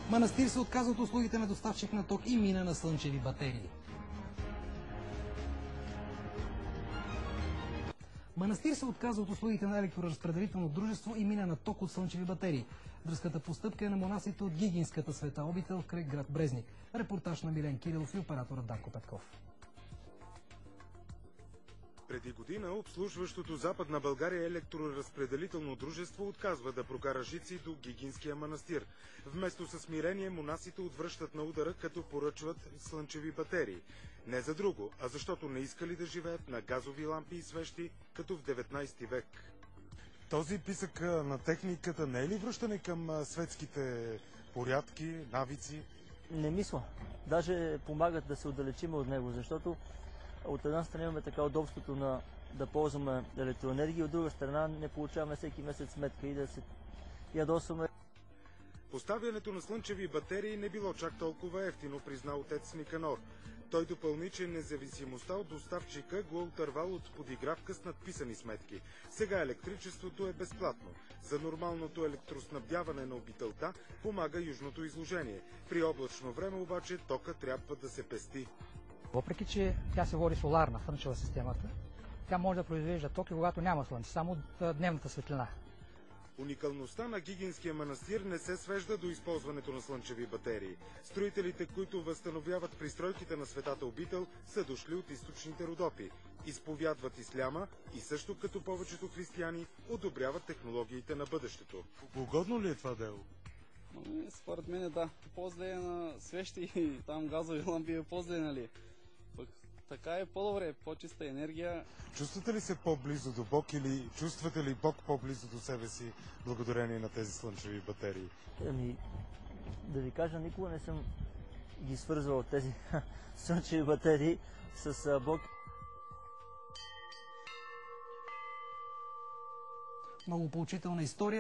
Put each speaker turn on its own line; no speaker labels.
Манастир се отказва от услугите на доставчик на ток и мина на слънчеви батерии. Манастир се отказва от услугите на електроразпределително дружество и мина на ток от слънчеви батерии. Дръзката постъпка е на монасите от Гигинската света обител край град Брезник. Репортаж на Милен Кирилов и операторът Данко Петков.
Преди година обслужващото Западна България електроразпределително дружество отказва да прокара жици до Гигинския манастир. Вместо със смирение монасите отвръщат на удара, като поръчват слънчеви батерии. Не за друго, а защото не искали да живеят на газови лампи и свещи, като в 19 век.
Този писък на техниката не е ли връщане към светските порядки, навици?
Не мисля. Даже помагат да се отдалечим от него, защото от една страна имаме така удобството да ползваме електроенергия, от друга страна не получаваме всеки месец сметка и да се ядосваме.
Поставянето на слънчеви батерии не било чак толкова евтино, призна отец Никанор. Той допълни, че независимостта от доставчика го отървал от подигравка с надписани сметки. Сега електричеството е безплатно. За нормалното електроснабдяване на обителта помага южното изложение. При облачно време обаче тока трябва да се пести.
Въпреки че тя се води соларна, слънчева системата, тя може да произвежда ток и когато няма слънце, само от дневната светлина.
Уникалността на Гигинския манастир не се свежда до използването на слънчеви батерии. Строителите, които възстановяват пристройките на светата обител, са дошли от източните Родопи. Изповядват исляма и също като повечето християни одобряват технологиите на бъдещето.
Угодно ли е това дело?
Според мен да. По-зле на свещи и там газови лампи е по-зле, нали? Така е по-добре, по-чиста енергия.
Чувствате ли се по-близо до Бог или чувствате ли Бог по-близо до себе си благодарение на тези слънчеви батерии?
Да ви кажа, никога не съм ги свързвал тези слънчеви батерии с Бог.
Много поучителна история.